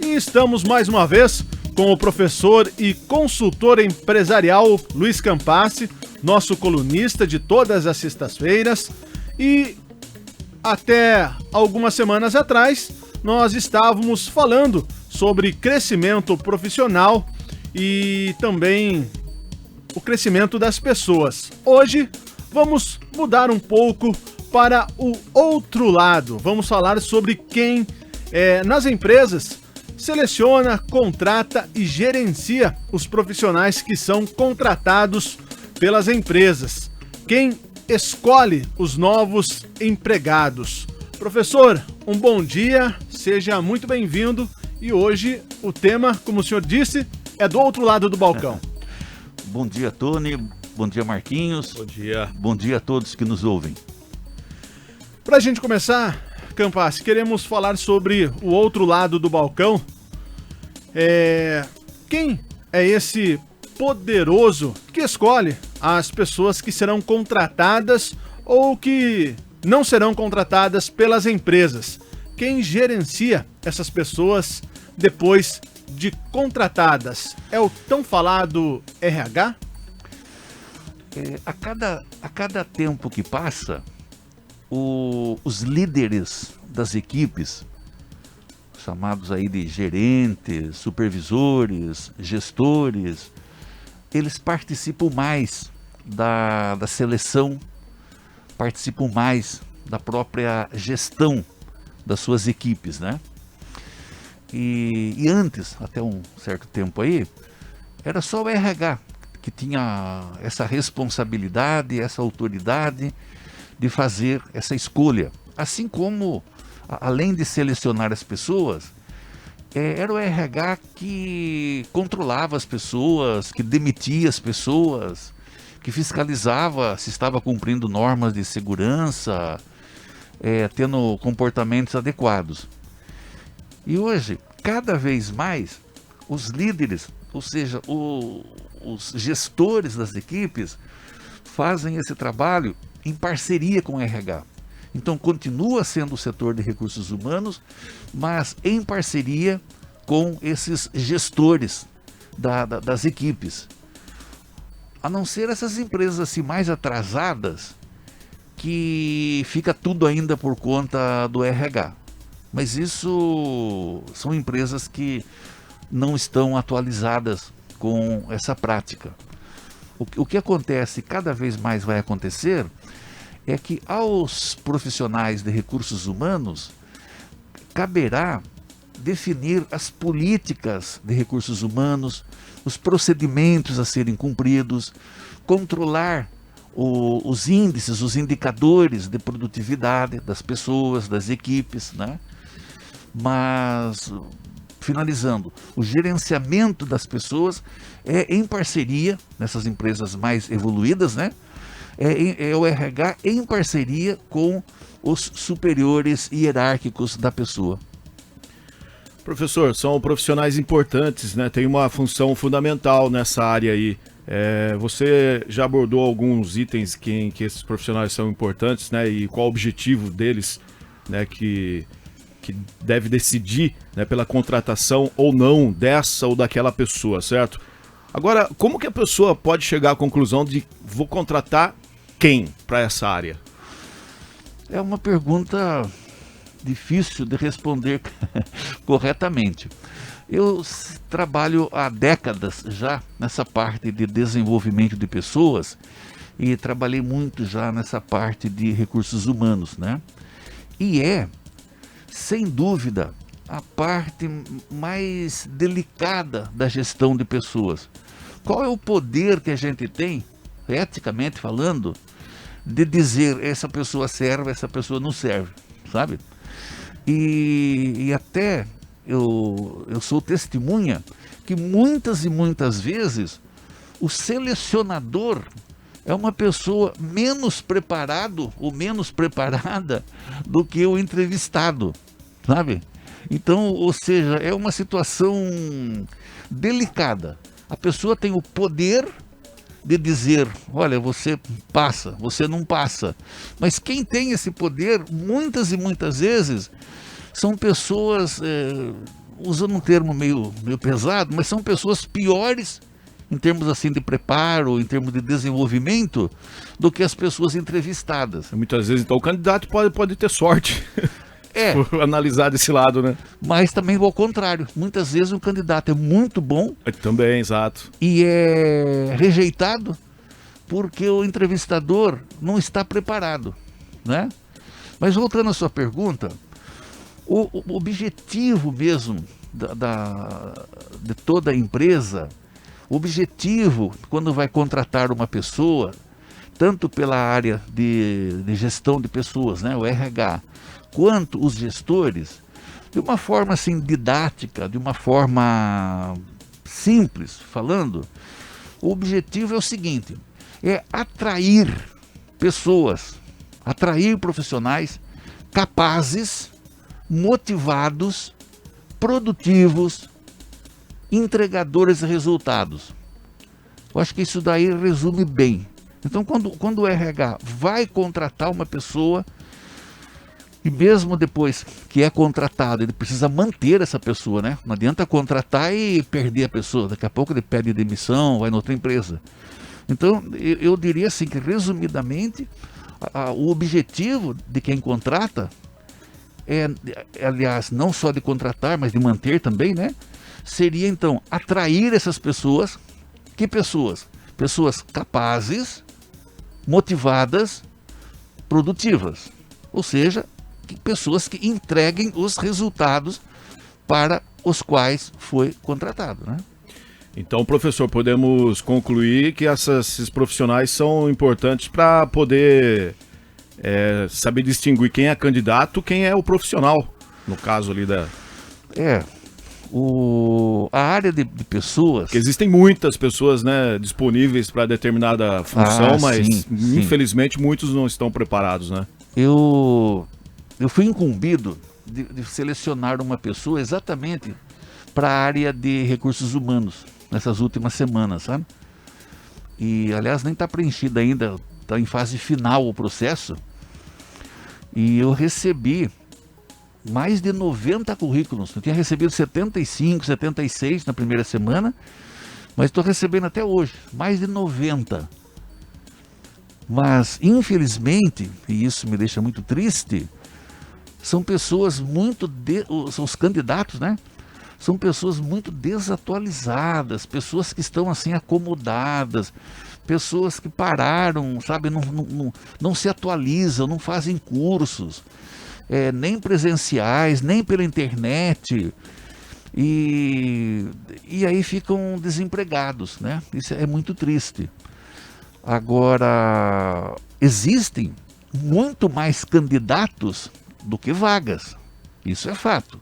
E estamos mais uma vez com o professor e consultor empresarial Luiz Campassi, nosso colunista de todas as sextas-feiras. E até algumas semanas atrás nós estávamos falando sobre crescimento profissional e também o crescimento das pessoas. Hoje vamos mudar um pouco para o outro lado. Vamos falar sobre quem nas empresas seleciona, contrata e gerencia os profissionais que são contratados pelas empresas. Quem escolhe os novos empregados. Professor, um bom dia, seja muito bem-vindo. E hoje o tema, como o senhor disse, é do outro lado do balcão. Bom dia, Tony. Bom dia, Marquinhos. Bom dia. Bom dia a todos que nos ouvem. Para a gente começar, Campassi, queremos falar sobre o outro lado do balcão. Quem é esse poderoso que escolhe as pessoas que serão contratadas ou que não serão contratadas pelas empresas? Quem gerencia essas pessoas depois de contratadas? É o tão falado RH? A cada tempo que passa, os líderes das equipes, chamados aí de gerentes, supervisores, gestores, eles participam mais da seleção, participam mais da própria gestão das suas equipes, né? E antes, até um certo tempo aí, era só o RH que tinha essa responsabilidade, essa autoridade de fazer essa escolha. Assim como, além de selecionar as pessoas, era o RH que controlava as pessoas, que demitia as pessoas, que fiscalizava se estava cumprindo normas de segurança, tendo comportamentos adequados. E hoje, cada vez mais, os líderes, ou seja, os gestores das equipes, fazem esse trabalho em parceria com o RH. Então continua sendo o setor de recursos humanos, mas em parceria com esses gestores das equipes. A não ser essas empresas assim mais atrasadas, que fica tudo ainda por conta do RH. Mas isso são empresas que não estão atualizadas com essa prática. O que acontece, cada vez mais vai acontecer, é que aos profissionais de recursos humanos caberá definir as políticas de recursos humanos, os procedimentos a serem cumpridos, controlar os índices, os indicadores de produtividade das pessoas, das equipes, né? Mas, finalizando, o gerenciamento das pessoas é em parceria, nessas empresas mais evoluídas, né? É o RH em parceria com os superiores hierárquicos da pessoa. Professor, são profissionais importantes, né? Tem uma função fundamental nessa área aí. Você já abordou alguns itens que esses profissionais são importantes, né? E qual o objetivo deles, né? Que deve decidir, né, pela contratação ou não dessa ou daquela pessoa, certo? Agora, como que a pessoa pode chegar à conclusão de vou contratar quem para essa área? É uma pergunta difícil de responder corretamente. Eu trabalho há décadas já nessa parte de desenvolvimento de pessoas e trabalhei muito já nessa parte de recursos humanos, né? E sem dúvida, a parte mais delicada da gestão de pessoas. Qual é o poder que a gente tem, eticamente falando, de dizer essa pessoa serve, essa pessoa não serve, sabe? E até eu sou testemunha que muitas e muitas vezes o selecionador é uma pessoa menos preparado ou menos preparada do que o entrevistado, sabe? Então, ou seja, é uma situação delicada. A pessoa tem o poder de dizer, olha, você passa, você não passa. Mas quem tem esse poder, muitas e muitas vezes, são pessoas usando um termo meio pesado, mas são pessoas piores em termos assim de preparo, em termos de desenvolvimento, do que as pessoas entrevistadas. Muitas vezes, então, o candidato pode ter sorte. Por analisar desse lado, né? Mas também ao contrário. Muitas vezes o candidato é muito bom. Também, exato. E é rejeitado porque o entrevistador não está preparado, né? Mas voltando à sua pergunta, o objetivo mesmo de toda a empresa, o objetivo quando vai contratar uma pessoa, tanto pela área de gestão de pessoas, né, o RH, quanto os gestores, de uma forma assim didática, de uma forma simples falando, o objetivo é o seguinte: é atrair pessoas, atrair profissionais capazes, motivados, produtivos, entregadores de resultados. Eu acho que isso daí resume bem. Então, quando o RH vai contratar uma pessoa, e mesmo depois que é contratado, ele precisa manter essa pessoa, né? Não adianta contratar e perder a pessoa. Daqui a pouco ele pede demissão, vai noutra empresa. Então, eu diria assim que, resumidamente, o objetivo de quem contrata aliás, não só de contratar, mas de manter também, né? Seria, então, atrair essas pessoas. Que pessoas? Pessoas capazes, motivadas, produtivas. Ou seja, pessoas que entreguem os resultados para os quais foi contratado, né? Então, professor, podemos concluir que esses profissionais são importantes para poder saber distinguir quem é candidato, quem é o profissional, no caso ali da... A área de pessoas... Porque existem muitas pessoas, né, disponíveis para determinada função, mas sim. Infelizmente muitos não estão preparados, né? Eu fui incumbido de selecionar uma pessoa exatamente para a área de recursos humanos nessas últimas semanas, sabe? E, aliás, nem está preenchido ainda, está em fase final o processo. E eu recebi mais de 90 currículos. Eu tinha recebido 75, 76 na primeira semana, mas estou recebendo até hoje mais de 90. Mas, infelizmente, e isso me deixa muito triste, são pessoas os candidatos, né? São pessoas muito desatualizadas, pessoas que estão assim acomodadas, pessoas que pararam, sabe, não se atualizam, não fazem cursos, nem presenciais, nem pela internet, e aí ficam desempregados, né? Isso é muito triste. Agora, existem muito mais candidatos do que vagas, isso é fato.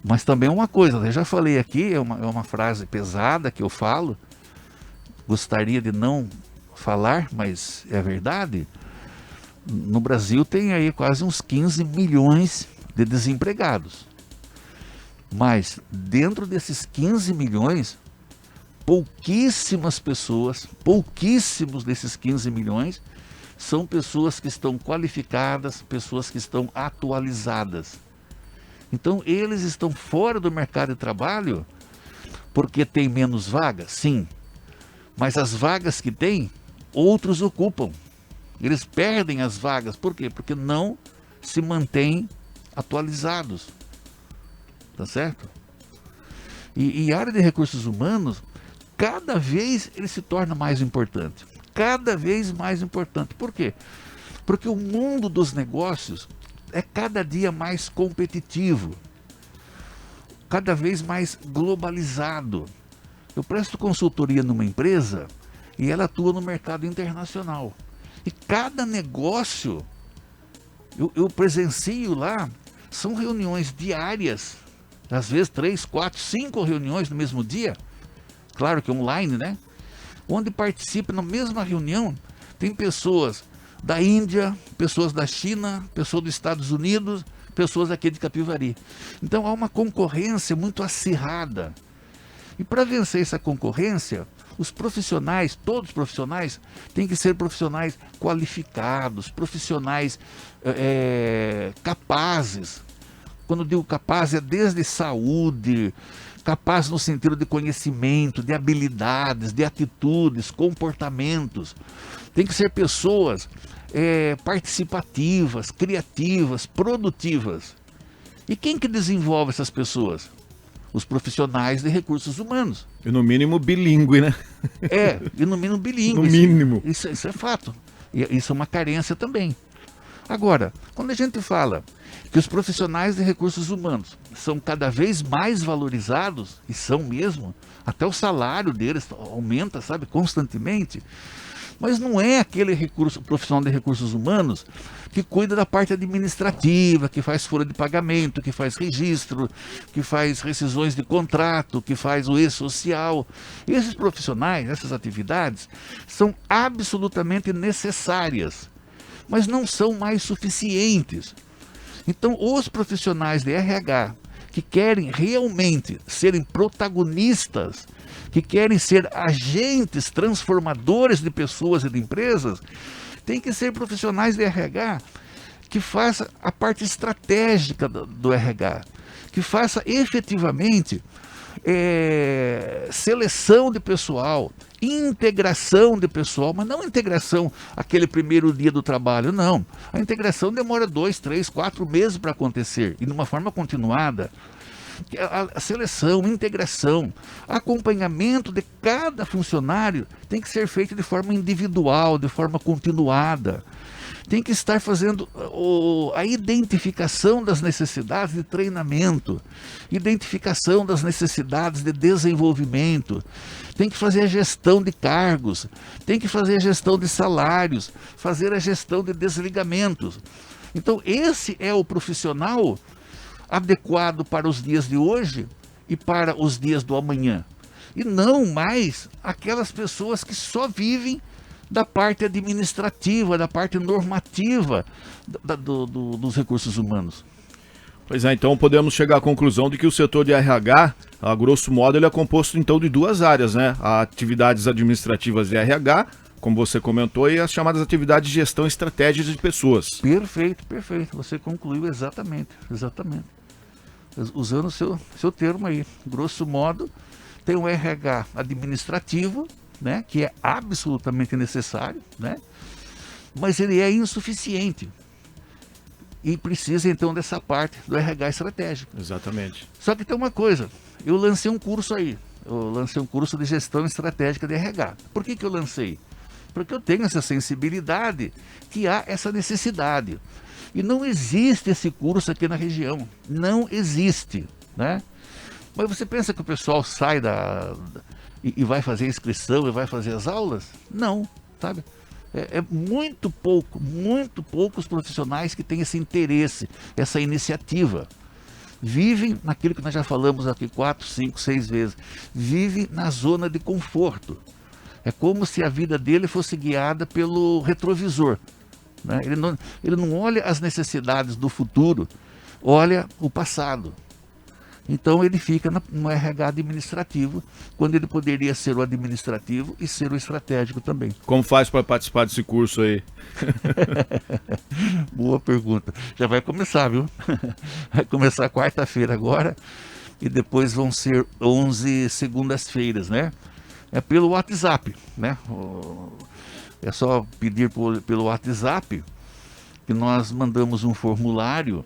Mas também uma coisa, eu já falei aqui, é uma frase pesada que eu falo, gostaria de não falar, mas é verdade. No Brasil tem aí quase uns 15 milhões de desempregados. Mas dentro desses 15 milhões, pouquíssimas pessoas, pouquíssimos desses 15 milhões, são pessoas que estão qualificadas, pessoas que estão atualizadas. Então eles estão fora do mercado de trabalho porque tem menos vagas? Sim. Mas as vagas que tem, outros ocupam. Eles perdem as vagas. Por quê? Porque não se mantêm atualizados. Tá certo? E a área de recursos humanos, cada vez ele se torna mais importante. Cada vez mais importante. Por quê? Porque o mundo dos negócios é cada dia mais competitivo, cada vez mais globalizado. Eu presto consultoria numa empresa e ela atua no mercado internacional. E cada negócio, eu presencio lá, são reuniões diárias, às vezes 3, 4, 5 reuniões no mesmo dia, claro que online, né? Onde participa na mesma reunião, tem pessoas da Índia, pessoas da China, pessoas dos Estados Unidos, pessoas aqui de Capivari. Então há uma concorrência muito acirrada. E para vencer essa concorrência, os profissionais, todos os profissionais, têm que ser profissionais qualificados, profissionais capazes, Quando digo capaz, é desde saúde, capaz no sentido de conhecimento, de habilidades, de atitudes, comportamentos. Tem que ser pessoas participativas, criativas, produtivas. E quem que desenvolve essas pessoas? Os profissionais de recursos humanos. E no mínimo bilíngue, né? E no mínimo bilíngue. No mínimo. Isso é fato. E isso é uma carência também. Agora, quando a gente fala que os profissionais de recursos humanos são cada vez mais valorizados, e são mesmo, até o salário deles aumenta, sabe, constantemente, mas não é aquele profissional de recursos humanos que cuida da parte administrativa, que faz folha de pagamento, que faz registro, que faz rescisões de contrato, que faz o e-social. Esses profissionais, essas atividades, são absolutamente necessárias, mas não são mais suficientes. Então, os profissionais de RH que querem realmente serem protagonistas, que querem ser agentes transformadores de pessoas e de empresas, tem que ser profissionais de RH que faça a parte estratégica do RH, que faça efetivamente seleção de pessoal, integração de pessoal, mas não integração aquele primeiro dia do trabalho, não. A integração demora 2, 3, 4 meses para acontecer, e de uma forma continuada. A seleção, integração, acompanhamento de cada funcionário tem que ser feito de forma individual, de forma continuada. Tem que estar fazendo a identificação das necessidades de treinamento, identificação das necessidades de desenvolvimento, tem que fazer a gestão de cargos, tem que fazer a gestão de salários, fazer a gestão de desligamentos. Então esse é o profissional adequado para os dias de hoje e para os dias do amanhã. E não mais aquelas pessoas que só vivem da parte administrativa, da parte normativa dos recursos humanos. Pois é, então podemos chegar à conclusão de que o setor de RH, a grosso modo, ele é composto então de duas áreas, né? Atividades administrativas de RH, como você comentou, e as chamadas atividades de gestão estratégica de pessoas. Perfeito, perfeito. Você concluiu exatamente. Usando o seu termo aí. Grosso modo, tem o RH administrativo, né, que é absolutamente necessário, né, mas ele é insuficiente. E precisa então dessa parte do RH estratégico. Exatamente. Só que tem uma coisa, eu lancei um curso aí. Eu lancei um curso de gestão estratégica de RH. Por que eu lancei? Porque eu tenho essa sensibilidade que há essa necessidade. E não existe esse curso aqui na região. Não existe, né? Mas você pensa que o pessoal sai e vai fazer a inscrição e vai fazer as aulas? Não, sabe? É muito poucos profissionais que têm esse interesse, essa iniciativa. Vivem naquilo que nós já falamos aqui 4, 5, 6 vezes. Vivem na zona de conforto. É como se a vida dele fosse guiada pelo retrovisor, né? Ele não olha as necessidades do futuro, olha o passado. Então ele fica no RH administrativo, quando ele poderia ser o administrativo e ser o estratégico também. Como faz para participar desse curso aí? Boa pergunta. Já vai começar, viu? Vai começar quarta-feira agora e depois vão ser 11 segundas-feiras, né? É pelo WhatsApp, né? É só pedir pelo WhatsApp que nós mandamos um formulário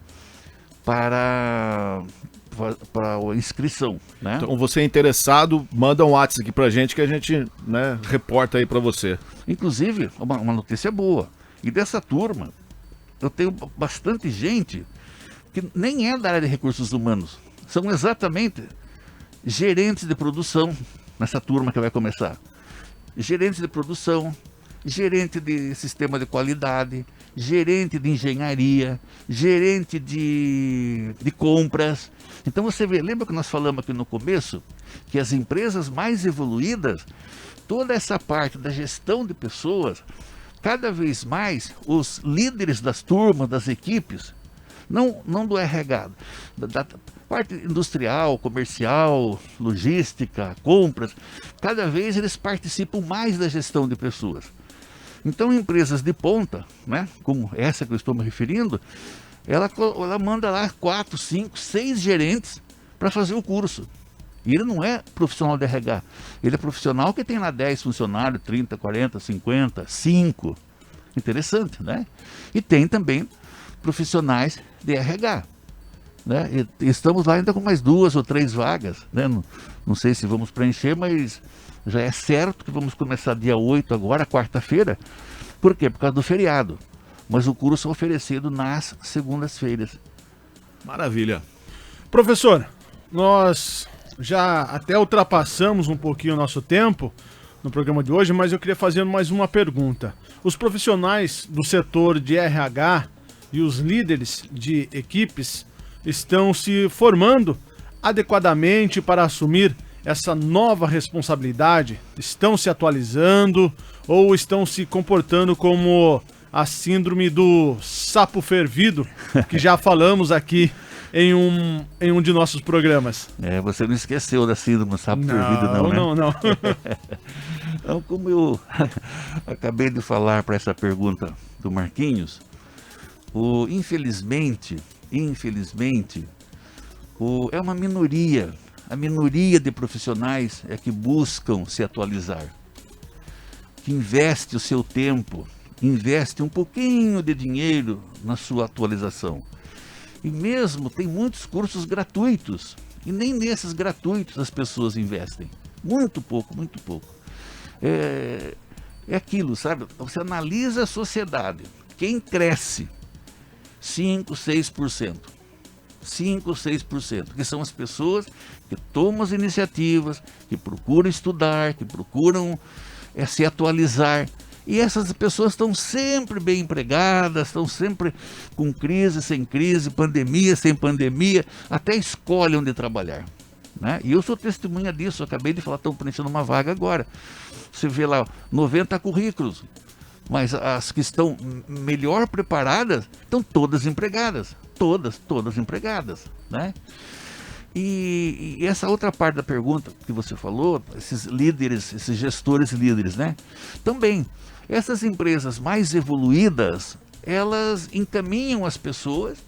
para a inscrição, né? Então você é interessado, manda um WhatsApp aqui pra gente que a gente, né, reporta aí para você. Inclusive, uma notícia boa. E dessa turma, eu tenho bastante gente que nem é da área de recursos humanos. São exatamente gerentes de produção nessa turma que vai começar. Gerentes de produção, gerente de sistema de qualidade, gerente de engenharia, gerente de compras. Então você vê, lembra que nós falamos aqui no começo, que as empresas mais evoluídas, toda essa parte da gestão de pessoas, cada vez mais os líderes das turmas, das equipes, não do RH, da parte industrial, comercial, logística, compras, cada vez eles participam mais da gestão de pessoas. Então empresas de ponta, né, como essa que eu estou me referindo, ela manda lá 4, 5, 6 gerentes para fazer o curso. E ele não é profissional de RH. Ele é profissional que tem lá 10 funcionários, 30, 40, 50, 5. Interessante, né? E tem também profissionais de RH. Né? E estamos lá ainda com mais 2 ou 3 vagas. Né? Não sei se vamos preencher, mas já é certo que vamos começar dia 8 agora, quarta-feira. Por quê? Por causa do feriado. Mas o curso é oferecido nas segundas-feiras. Maravilha. Professor, nós já até ultrapassamos um pouquinho o nosso tempo no programa de hoje, mas eu queria fazer mais uma pergunta. Os profissionais do setor de RH e os líderes de equipes estão se formando adequadamente para assumir essa nova responsabilidade? Estão se atualizando ou estão se comportando como a síndrome do sapo fervido, que já falamos aqui em um de nossos programas? Você não esqueceu da síndrome do sapo fervido, não, né? Não. Então, como eu acabei de falar para essa pergunta do Marquinhos, infelizmente, é uma minoria. A minoria de profissionais é que buscam se atualizar, que investe o seu tempo, investe um pouquinho de dinheiro na sua atualização. E mesmo tem muitos cursos gratuitos, e nem nesses gratuitos as pessoas investem. Muito pouco, muito pouco. É aquilo, sabe? Você analisa a sociedade. Quem cresce? 5, 6%. 5, 6%, que são as pessoas que tomam as iniciativas, que procuram estudar, que procuram se atualizar. E essas pessoas estão sempre bem empregadas, estão sempre com crise, sem crise, pandemia, sem pandemia, até escolhem onde trabalhar. Né? E eu sou testemunha disso, eu acabei de falar, estão preenchendo uma vaga agora. Você vê lá, 90 currículos, mas as que estão melhor preparadas estão todas empregadas. Todas empregadas, né? E essa outra parte da pergunta que você falou, esses líderes, esses gestores líderes, né? Também, essas empresas mais evoluídas, elas encaminham as pessoas,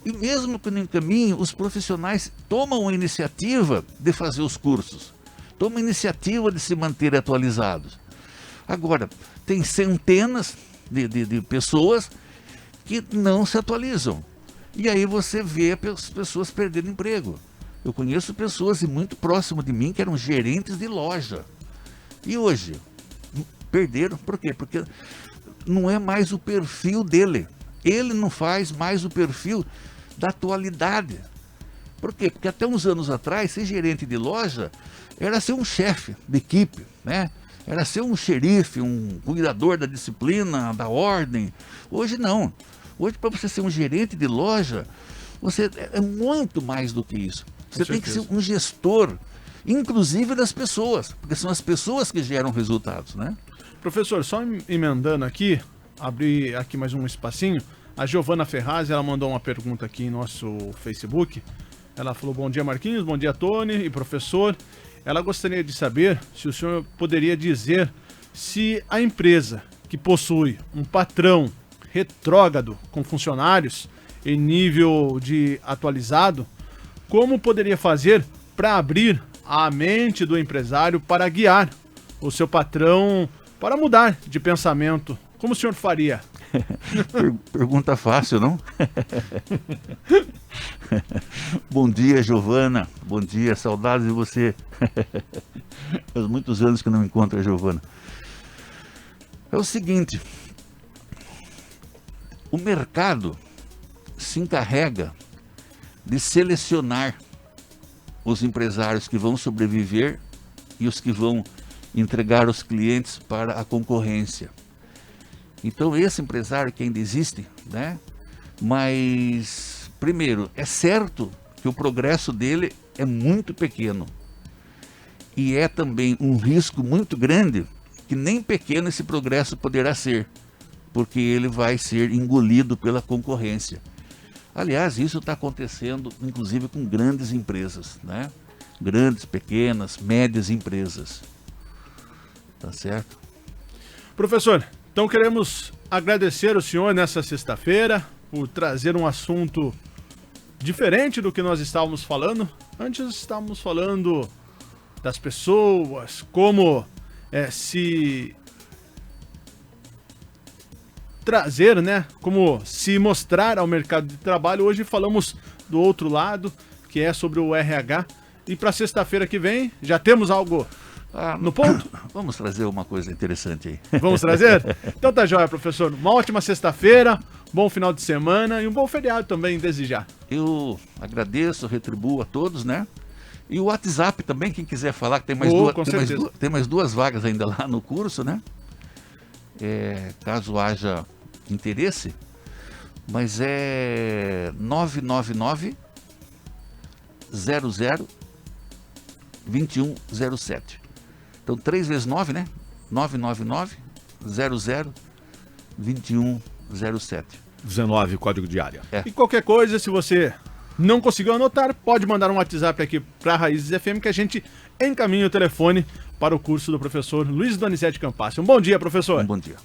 e mesmo que não encaminhem, os profissionais tomam a iniciativa de fazer os cursos, tomam a iniciativa de se manter atualizados. Agora, tem centenas de pessoas que não se atualizam. E aí você vê as pessoas perdendo emprego. Eu conheço pessoas muito próximo de mim que eram gerentes de loja. E hoje, perderam. Por quê? Porque não é mais o perfil dele. Ele não faz mais o perfil da atualidade. Por quê? Porque até uns anos atrás, ser gerente de loja era ser um chefe de equipe, né? Era ser um xerife, um cuidador da disciplina, da ordem. Hoje não. Hoje, para você ser um gerente de loja, você é muito mais do que isso. Você tem que ser um gestor, inclusive das pessoas, porque são as pessoas que geram resultados, né? Professor, só emendando aqui, abrir aqui mais um espacinho, a Giovana Ferraz, ela mandou uma pergunta aqui em nosso Facebook. Ela falou: bom dia, Marquinhos, bom dia, Tony e professor. Ela gostaria de saber se o senhor poderia dizer se a empresa que possui um patrão retrógrado com funcionários em nível de atualizado, como poderia fazer para abrir a mente do empresário para guiar o seu patrão para mudar de pensamento? Como o senhor faria? Pergunta fácil, não? Bom dia, Giovana. Bom dia, saudades de você. Faz muitos anos que não encontro a Giovana. É o seguinte: o mercado se encarrega de selecionar os empresários que vão sobreviver e os que vão entregar os clientes para a concorrência. Então esse empresário que ainda existe, né? Mas, primeiro, é certo que o progresso dele é muito pequeno. E é também um risco muito grande que nem pequeno esse progresso poderá ser, porque ele vai ser engolido pela concorrência. Aliás, isso está acontecendo inclusive com grandes empresas, né? Grandes, pequenas, médias empresas. Tá certo? Professor, então queremos agradecer o senhor nessa sexta-feira por trazer um assunto diferente do que nós estávamos falando. Antes estávamos falando das pessoas, como se trazer, né? Como se mostrar ao mercado de trabalho. Hoje falamos do outro lado, que é sobre o RH. E para sexta-feira que vem, já temos algo no ponto? Vamos trazer uma coisa interessante aí. Vamos trazer? Então tá jóia, professor. Uma ótima sexta-feira, bom final de semana e um bom feriado também, desde já. Eu agradeço, retribuo a todos, né? E o WhatsApp também, quem quiser falar, que tem mais, tem mais duas vagas ainda lá no curso, né? Caso haja interesse, mas é 999 00 2107. Então 3 vezes 9, né? 999 00 2107. 19, código de área. E qualquer coisa, se você não conseguiu anotar, pode mandar um WhatsApp aqui para a Raízes FM que a gente encaminha o telefone para o curso do professor Luiz Donizete Campassi. Um bom dia, professor. Um bom dia.